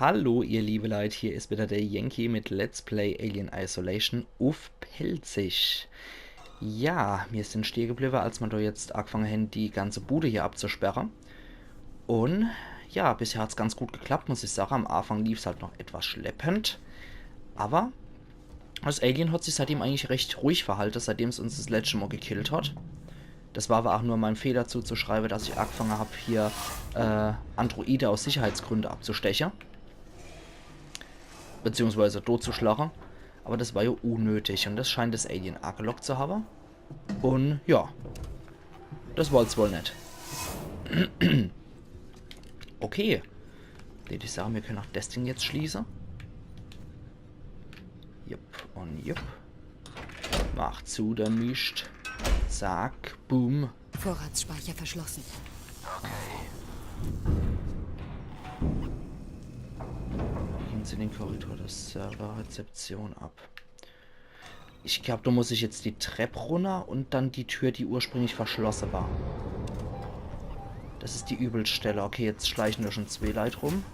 Hallo ihr liebe Leute, hier ist wieder der Yankee mit Let's Play Alien Isolation auf Pelzig. Ja, wir sind stehen geblieben, als wir da jetzt angefangen haben, die ganze Bude hier abzusperren. Und ja, bisher hat es ganz gut geklappt, muss ich sagen. Am Anfang lief es halt noch etwas schleppend. Aber das Alien hat sich seitdem eigentlich recht ruhig verhalten, seitdem es uns das letzte Mal gekillt hat. Das war aber auch nur mein Fehler zuzuschreiben, dass ich angefangen habe, hier Androide aus Sicherheitsgründen abzustechen. Beziehungsweise totzuschlagen. Aber das war ja unnötig. Und das scheint das Alien angelockt zu haben. Und ja. Das wollte es wohl nicht. Okay. Würde ich sagen, wir können auch das Ding jetzt schließen. Jupp und jupp. Mach zu, der mischt. Zack, boom. Vorratsspeicher verschlossen. Gehen Sie den Korridor der Serverrezeption ab. Ich glaube, da muss ich jetzt die Treppe runter und dann die Tür, die ursprünglich verschlossen war. Das ist die Übelstelle. Okay, jetzt schleichen wir schon zwei Leute rum.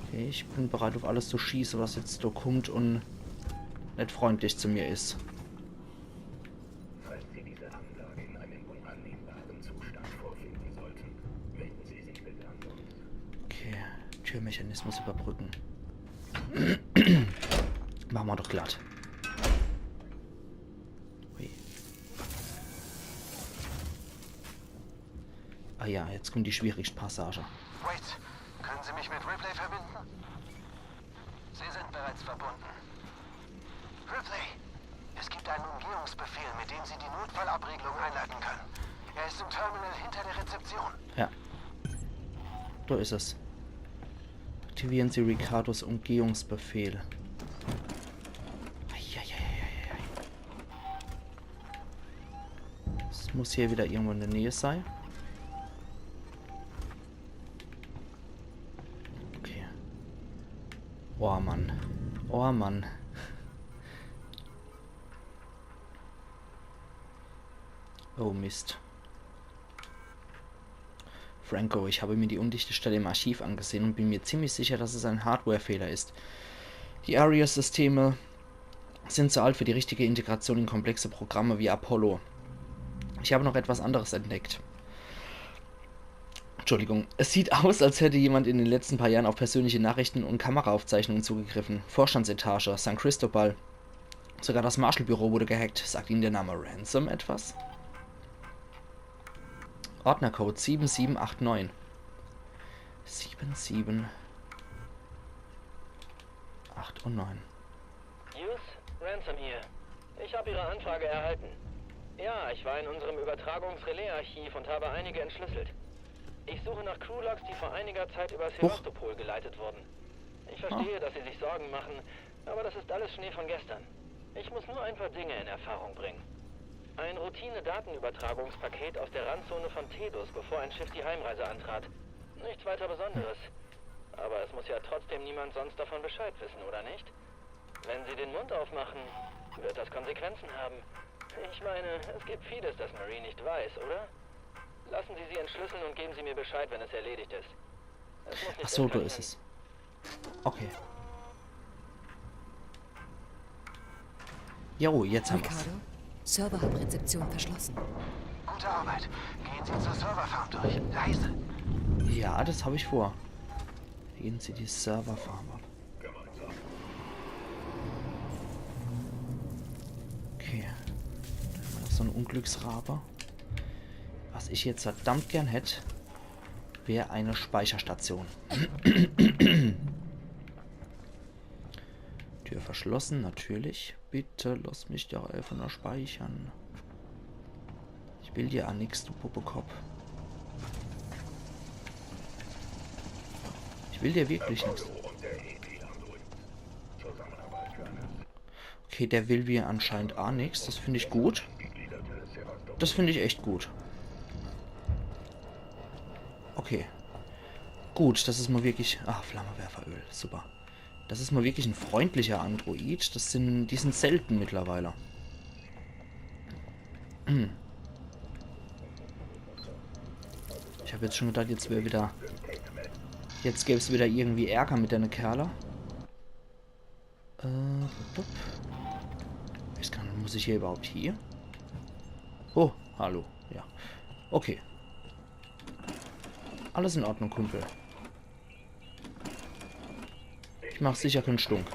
Okay, ich bin bereit, auf alles zu schießen, was jetzt da kommt und nicht freundlich zu mir ist. Falls Sie diese Anlage in einem unannehmbaren Zustand vorfinden sollten, wenden Sie sich bitte an uns. Okay, Türmechanismus überbrücken. Machen wir doch glatt. Ui. Ah ja, jetzt kommt die schwierigste Passage. Wait, können Sie mich mit Ripley verbinden? Sie sind bereits verbunden. Ripley, es gibt einen Umgehungsbefehl, mit dem Sie die Notfallabregelung einleiten können. Er ist im Terminal hinter der Rezeption. Ja. Da ist es. Aktivieren Sie Ricardos Umgehungsbefehl. Eieieiei. Es muss hier wieder irgendwo in der Nähe sein. Okay. Oh Mann. Oh Mann. Oh Mist. Franco, ich habe mir die undichte Stelle im Archiv angesehen und bin mir ziemlich sicher, dass es ein Hardware-Fehler ist. Die Arias-Systeme sind zu alt für die richtige Integration in komplexe Programme wie Apollo. Ich habe noch etwas anderes entdeckt. Entschuldigung. Es sieht aus, als hätte jemand in den letzten paar Jahren auf persönliche Nachrichten und Kameraaufzeichnungen zugegriffen. Vorstandsetage, San Cristobal. Sogar das Marshall-Büro wurde gehackt. Sagt Ihnen der Name Ransom etwas? Ordnercode 7789. 7789 und 9. Hughes, Ransom hier. Ich habe Ihre Anfrage erhalten. Ja, ich war in unserem Übertragungsrelais-Archiv und habe einige entschlüsselt. Ich suche nach Crewlogs, die vor einiger Zeit über Sevastopol geleitet wurden. Ich verstehe, dass Sie sich Sorgen machen, aber das ist alles Schnee von gestern. Ich muss nur ein paar Dinge in Erfahrung bringen. Ein Routine-Datenübertragungspaket aus der Randzone von Tedus, bevor ein Schiff die Heimreise antrat. Nichts weiter Besonderes. Aber es muss ja trotzdem niemand sonst davon Bescheid wissen, oder nicht? Wenn Sie den Mund aufmachen, wird das Konsequenzen haben. Ich meine, es gibt vieles, das Marie nicht weiß, oder? Lassen Sie sie entschlüsseln und geben Sie mir Bescheid, wenn es erledigt ist. Es muss nicht Ach so, da eskalieren. ist es. Okay. Jo, jetzt haben wir's. Ricardo, Serverhub-Rezeption verschlossen. Gute Arbeit. Gehen Sie zur Serverfarm durch. Leise. Ja, das habe ich vor. Gehen Sie die Serverfarm ab. Okay. Da haben wir noch so einen Unglücksrabe. Was ich jetzt verdammt gern hätte, wäre eine Speicherstation. Tür verschlossen, natürlich. Bitte lass mich doch einfach nur speichern. Ich will dir an nichts, du Puppekopf. Ich will dir wirklich nichts. Okay, der will mir anscheinend auch nichts. Das finde ich gut. Das finde ich echt gut. Okay. Gut, das ist mal wirklich... Ach, Flammenwerferöl. Super. Das ist mal wirklich ein freundlicher Android. Die sind selten mittlerweile. Ich habe jetzt schon gedacht, jetzt wäre wieder... Jetzt gäbe es wieder irgendwie Ärger mit deiner Kerle. Ich kann, muss ich hier überhaupt hier? Oh, hallo. Ja. Okay. Alles in Ordnung, Kumpel. Ich mach sicher keinen Stunk.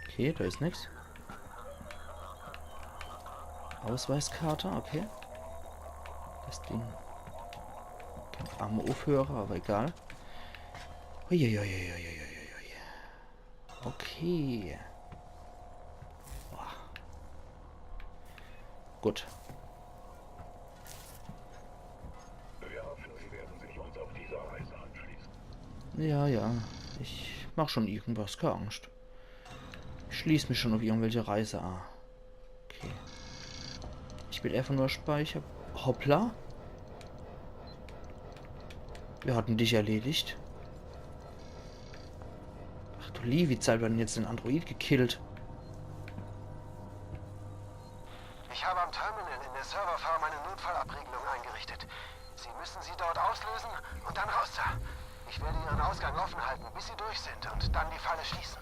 Okay, da ist nichts. Ausweiskarte, okay. Das Ding. Kein armer Aufhörer, aber egal. Uiuiuiuiuiui. Okay. Boah. Gut. Wir hoffen, Sie werden sich uns auf dieser Reise anschließen. Ja, ja. Ich mach schon irgendwas, keine Angst. Ich schließe mich schon auf irgendwelche Reise an. Okay. Ich will einfach nur speichern. Hoppla. Wir hatten dich erledigt. Ach du liebe Zeit, wir hatten jetzt den Android gekillt. Ich habe am Terminal in der Serverfarm eine Notfallabriegelung eingerichtet. Sie müssen sie dort auslösen und dann raus da. Ich werde Ihren Ausgang offen halten, bis Sie durch sind und dann die Falle schließen.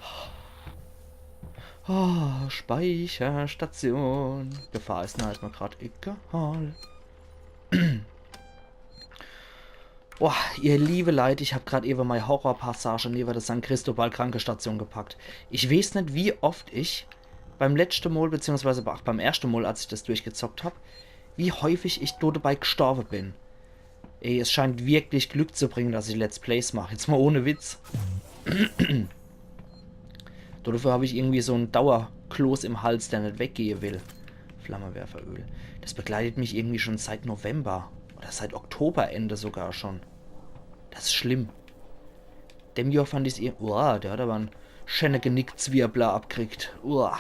Oh, Speicherstation. Gefahr ist nah, ist mir gerade egal. Boah, ihr liebe Leute, ich habe gerade eben meine Horrorpassage neben der St. Cristobal Krankenstation gepackt. Ich weiß nicht, wie oft ich beim letzten Mal, beziehungsweise auch beim ersten Mal, als ich das durchgezockt habe, wie häufig ich dort dabei gestorben bin. Ey, es scheint wirklich Glück zu bringen, dass ich Let's Plays mache. Jetzt mal ohne Witz. Dafür habe ich irgendwie so einen Dauerkloß im Hals, der nicht weggehen will. Flammenwerferöl. Das begleitet mich irgendwie schon seit November. Oder seit Oktoberende sogar schon. Das ist schlimm. Dem Jahr fand ich es irgendwie... Uah, der hat aber einen schönen Genickzwirbler abgekriegt. Uah.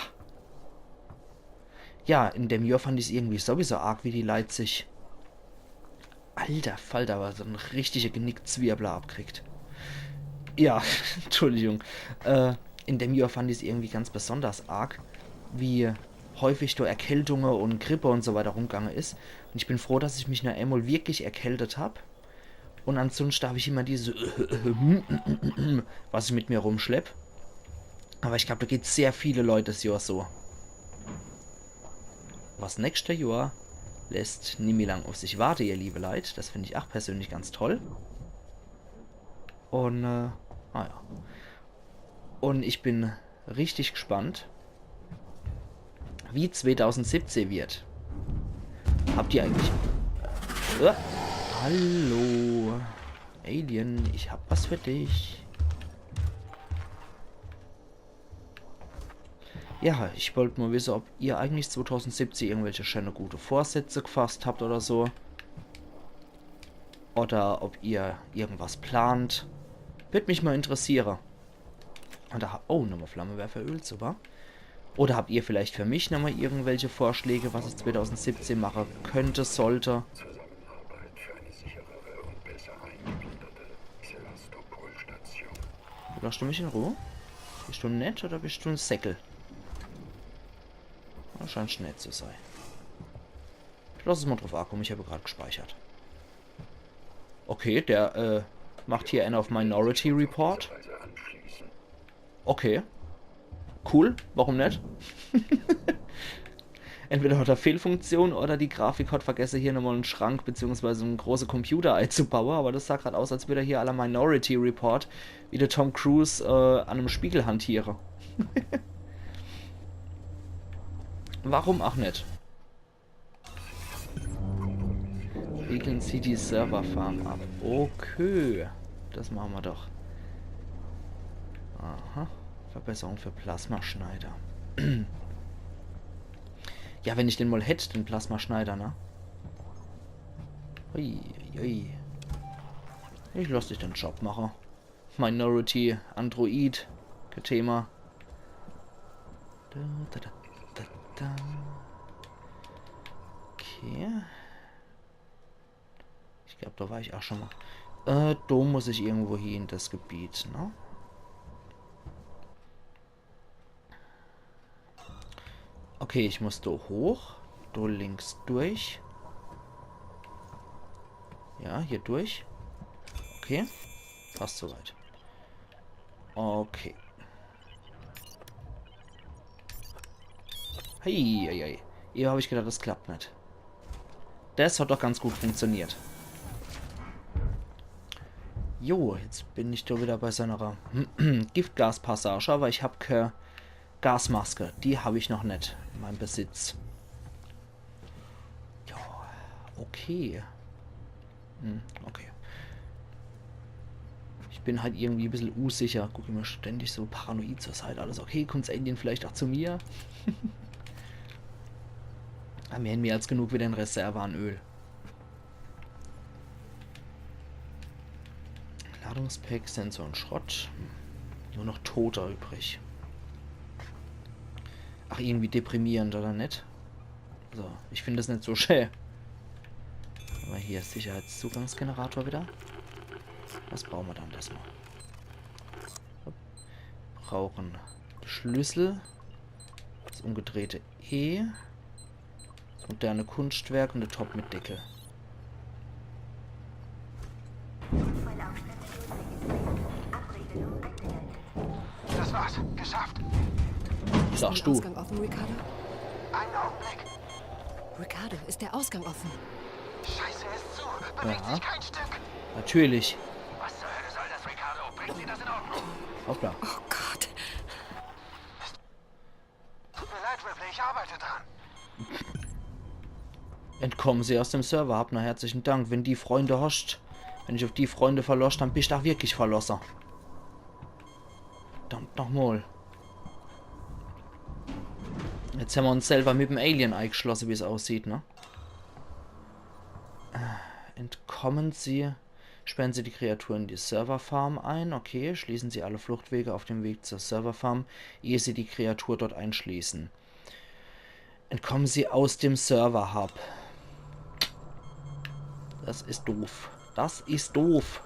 Ja, in dem Jahr fand ich es irgendwie sowieso arg, wie die Leute sich... Alter Falter, aber so ein richtiger Genickzwirbler abkriegt. Ja, Entschuldigung. In dem Jahr fand ich es irgendwie ganz besonders arg, wie häufig da Erkältungen und Grippe und so weiter rumgegangen ist. Und ich bin froh, dass ich mich noch einmal wirklich erkältet habe. Und ansonsten habe ich immer diese was ich mit mir rumschlepp. Aber ich glaube, da geht sehr viele Leute das Jahr so. Was nächste Jahr lässt nie mehr lang auf sich warten, ihr liebe Leute. Das finde ich auch persönlich ganz toll. Und, naja. Und ich bin richtig gespannt, wie 2017 wird. Habt ihr eigentlich... hallo. Alien, ich hab was für dich. Ja, ich wollte mal wissen, ob ihr eigentlich 2017 irgendwelche schöne gute Vorsätze gefasst habt oder so. Oder ob ihr irgendwas plant. Würde mich mal interessieren. Oh, nochmal Flammenwerferöl, super. Oder habt ihr vielleicht für mich nochmal irgendwelche Vorschläge, was ich 2017 machen könnte, sollte? Zusammenarbeit für eine sicherere und besser eingegliederte Sevastopol-Station. Lass du mich in Ruhe? Bist du nett oder bist du ein Säckel? Das scheint nett zu sein. Lass es mal drauf ankommen, ich habe gerade gespeichert. Okay, der macht hier einen auf Minority Report. Okay. Cool, warum nicht? Entweder hat er Fehlfunktion oder die Grafik hat vergessen, hier nochmal einen Schrank bzw. einen großen Computer einzubauen. Aber das sah gerade aus, als würde er hier aller Minority Report wie der Tom Cruise an einem Spiegel hantiere. Warum auch nicht? Regeln Sie die Serverfarm ab. Okay. Das machen wir doch. Aha. Verbesserung für Plasmaschneider. Ja, wenn ich den mal hätte, den Plasmaschneider, ne? Ui, ui. Ich lasse dich den Job machen. Minority, Android, Thema. Okay. Ich glaube, da war ich auch schon mal. Da muss ich irgendwo hier in das Gebiet, ne? Okay, ich muss da hoch. Da links durch. Ja, hier durch. Okay. Passt soweit. Okay. Hey, hey, hey. Hier habe ich gedacht, das klappt nicht. Das hat doch ganz gut funktioniert. Jo, jetzt bin ich da wieder bei seiner Giftgaspassage, aber ich habe keine Gasmaske. Die habe ich noch nicht in meinem Besitz. Ja, okay. Okay. Ich bin halt irgendwie ein bisschen unsicher. Gucke immer ständig so paranoid zur Seite. Alles okay, kommt das Alien vielleicht auch zu mir? Aber wir haben mehr als genug wieder in Reserve an Öl. Ladungspack, Sensor und Schrott. Nur noch Toter übrig. Ach, irgendwie deprimierend, oder nicht? So, ich finde das nicht so schön. Aber hier ist Sicherheitszugangsgenerator wieder. Was brauchen wir dann das mal? Brauchen Schlüssel. Das umgedrehte E. Das moderne Kunstwerk und der Top mit Deckel. Das war's. Geschafft. Was Ist sagst der du? Ausgang offen, Ricardo? Einen Augenblick. Ricardo, ist der Ausgang offen? Scheiße, er ist zu. Bewegt Ja. sich kein Stück. Natürlich. Was zur Hölle soll das, Ricardo? Bringen Sie das in Ordnung? Hoppla. Oh Gott. Tut mir leid, Ripley. Ich arbeite dran. Entkommen Sie aus dem Server. Hab noch herzlichen Dank. Wenn die Freunde hast, wenn ich auf die Freunde verlost, dann bist du auch wirklich Verlosser. Verdammt nochmal. Jetzt haben wir uns selber mit dem Alien eingeschlossen, wie es aussieht, ne? Entkommen Sie. Sperren Sie die Kreaturen in die Serverfarm ein. Okay, schließen Sie alle Fluchtwege auf dem Weg zur Serverfarm, ehe Sie die Kreatur dort einschließen. Entkommen Sie aus dem Server-Hub. Das ist doof. Das ist doof.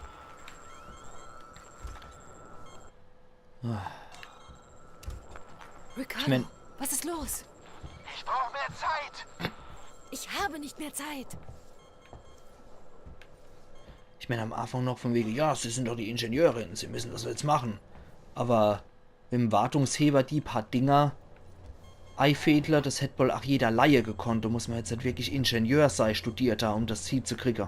Ricardo, mein- was ist los? Ich brauche mehr Zeit. Ich habe nicht mehr Zeit. Ich meine am Anfang noch von wegen, ja, Sie sind doch die Ingenieurin, Sie müssen das jetzt machen. Aber mit dem Wartungsheber die paar Dinger, Eifädler, das hätte wohl auch jeder Laie gekonnt. Da muss man jetzt nicht wirklich Ingenieur sein, Studierter, um das Ziel zu kriegen.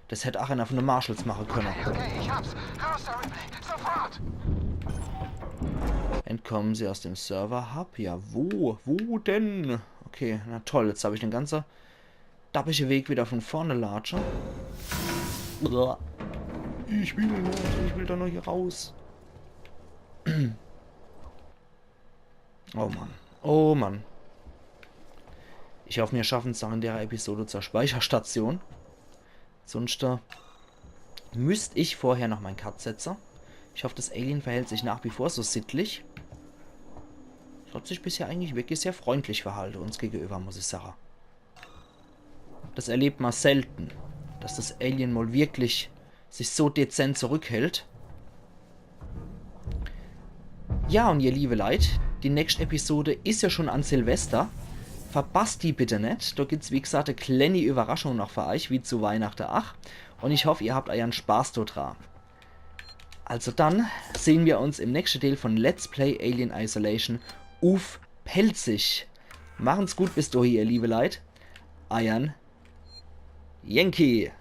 Das hätte auch einer von den Marshalls machen können. Okay, ich hab's. Raus da, Ripley. Sofort. Entkommen Sie aus dem Server-Hub? Ja, wo? Wo denn? Okay, na toll, jetzt habe ich den ganzen dappische Weg wieder von vorne latschen. Ich will nicht, ich will da noch hier raus. Oh Mann, oh Mann. Ich hoffe, wir schaffen es auch in der Episode zur Speicherstation. Sonst müsste ich vorher noch meinen Cut setzen. Ich hoffe, das Alien verhält sich nach wie vor so sittlich. Hat sich bisher eigentlich wirklich sehr freundlich verhalten uns gegenüber, muss ich sagen. Das erlebt man selten, dass das Alien mal wirklich sich so dezent zurückhält. Ja, und ihr liebe Leute, die nächste Episode ist ja schon an Silvester. Verpasst die bitte nicht. Da gibt es, wie gesagt, eine kleine Überraschung noch für euch, wie zu Weihnachten auch. Und ich hoffe, ihr habt euren Spaß dran. Also dann sehen wir uns im nächsten Teil von Let's Play Alien Isolation auf Pelzig. Machen's gut bis dahin, ihr liebe Leute. Euer Yankee.